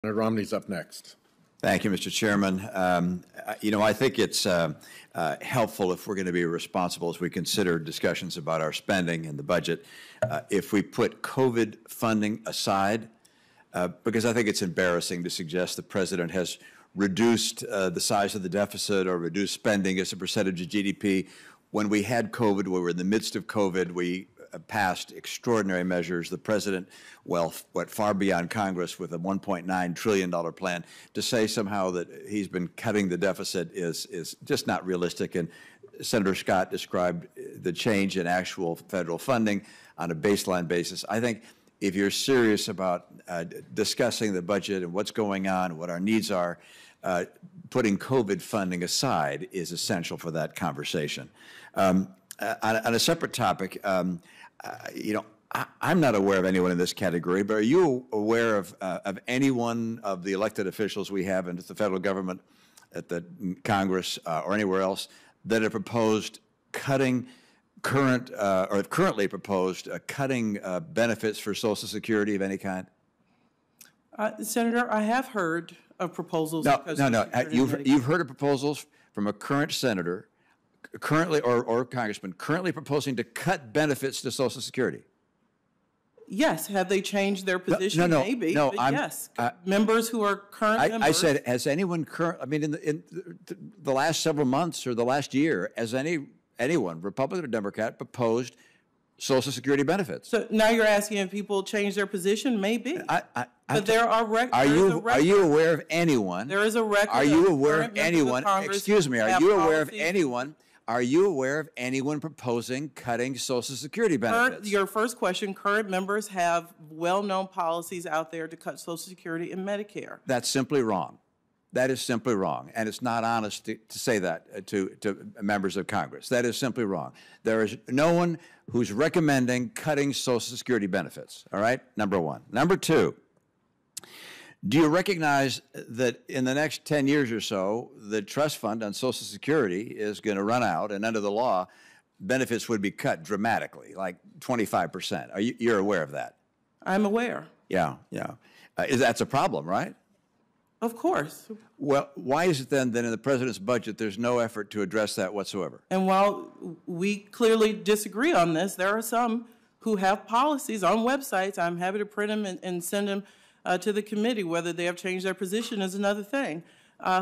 Senator Romney's up next. Thank you, Mr. Chairman. I think it's helpful if we're going to be responsible as we consider discussions about our spending and the budget, if we put COVID funding aside, because I think it's embarrassing to suggest the president has reduced the size of the deficit or reduced spending as a percentage of GDP. When we had COVID, we were in the midst of COVID, we passed extraordinary measures. The president, well, went far beyond Congress with a $1.9 trillion plan. To say somehow that he's been cutting the deficit is just not realistic. And Senator Scott described the change in actual federal funding on a baseline basis. I think if you're serious about discussing the budget and what's going on, what our needs are, putting COVID funding aside is essential for that conversation. On a separate topic, I'm not aware of anyone in this category, but are you aware of anyone of the elected officials we have in the federal government, at the Congress, or anywhere else that have proposed cutting or have currently proposed cutting benefits for Social Security of any kind? Senator, I have heard of proposals. No. You've heard of proposals from a current senator, currently or congressman, currently proposing to cut benefits to Social Security? Yes. Have they changed their position? No. Maybe. But yes. Members who are current members. I said, has anyone in the last several months or the last year, has anyone, Republican or Democrat, proposed Social Security benefits? So now you're asking if people change their position? Maybe. But there are records. Are you aware of anyone? There is a record. Are you aware of anyone? Excuse me. Are you aware of anyone? Are you aware of anyone proposing cutting Social Security benefits? Your first question, current members have well-known policies out there to cut Social Security and Medicare. That's simply wrong. That is simply wrong. And it's not honest to say that to members of Congress. That is simply wrong. There is no one who's recommending cutting Social Security benefits, all right? Number one. Number two, do you recognize that in the next 10 years or so, the trust fund on Social Security is going to run out, and under the law, benefits would be cut dramatically, like 25%. You're aware of that? I'm aware. Yeah. That's a problem, right? Of course. Well, why is it then that in the president's budget there's no effort to address that whatsoever? And while we clearly disagree on this, there are some who have policies on websites. I'm happy to print them and send them to the committee. Whether they have changed their position is another thing.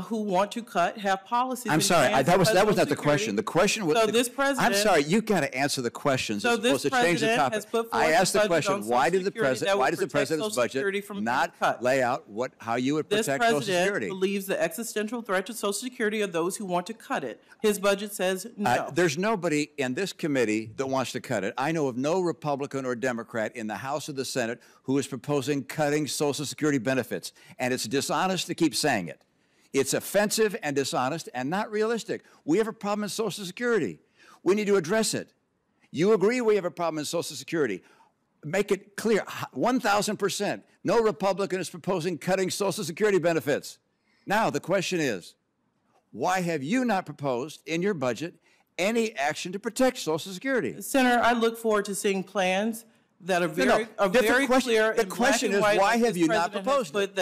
Who want to have policies. I'm sorry, that was not the question. The question was. So this president. I'm sorry, you've got to answer the questions as opposed to change the topic. I asked the question: Why does the president's budget not lay out how you would protect Social Security? This president believes the existential threat to Social Security are those who want to cut it. His budget says no. There's nobody in this committee that wants to cut it. I know of no Republican or Democrat in the House or the Senate who is proposing cutting Social Security benefits, and it's dishonest to keep saying it. It's offensive and dishonest and not realistic. We have a problem in Social Security. We need to address it. You agree we have a problem in Social Security. Make it clear, 1,000%. No Republican is proposing cutting Social Security benefits. Now, the question is, why have you not proposed in your budget any action to protect Social Security? Senator, I look forward to seeing plans that are very clear. The question is, why have you not proposed it?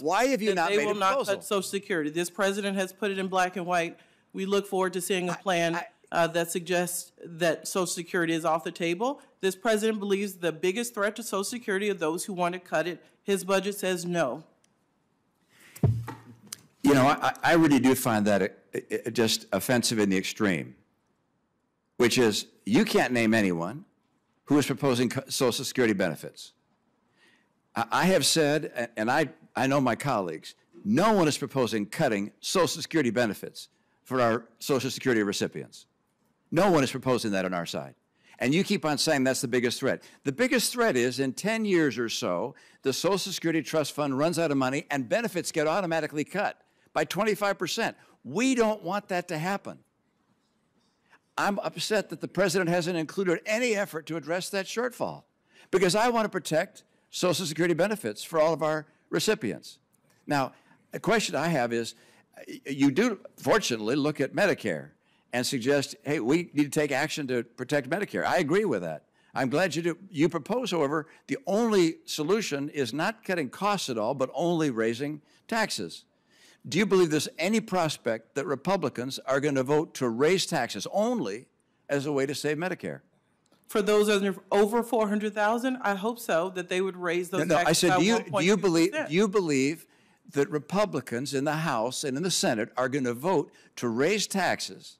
Why have you not made a proposal? They will not cut Social Security. This president has put it in black and white. We look forward to seeing a plan that suggests that Social Security is off the table. This president believes the biggest threat to Social Security are those who want to cut it. His budget says no. You know, I really do find that just offensive in the extreme, which is you can't name anyone who is proposing Social Security benefits. I have said, and I know my colleagues, no one is proposing cutting Social Security benefits for our Social Security recipients. No one is proposing that on our side. And you keep on saying that's the biggest threat. The biggest threat is in 10 years or so, the Social Security Trust Fund runs out of money and benefits get automatically cut by 25%. We don't want that to happen. I'm upset that the president hasn't included any effort to address that shortfall because I want to protect Social Security benefits for all of our recipients. Now, the question I have is, you do, fortunately, look at Medicare and suggest, hey, we need to take action to protect Medicare. I agree with that. I'm glad you do. You propose, however, the only solution is not cutting costs at all, but only raising taxes. Do you believe there's any prospect that Republicans are going to vote to raise taxes only as a way to save Medicare? For those over 400,000, I hope so, that they would raise those taxes. I said, by do you believe that Republicans in the House and in the Senate are going to vote to raise taxes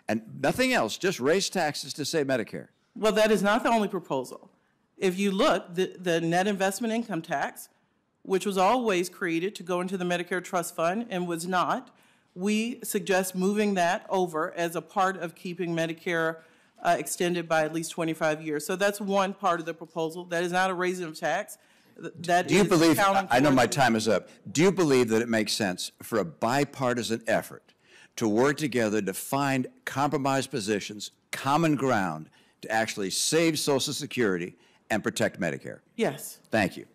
and nothing else, just raise taxes to save Medicare? Well, that is not the only proposal. If you look, the net investment income tax, which was always created to go into the Medicare Trust Fund and was not, we suggest moving that over as a part of keeping Medicare extended by at least 25 years. So that's one part of the proposal. That is not a raising of tax. That Do you believe, I know my towards- time is up, do you believe that it makes sense for a bipartisan effort to work together to find compromise positions, common ground, to actually save Social Security and protect Medicare? Yes. Thank you.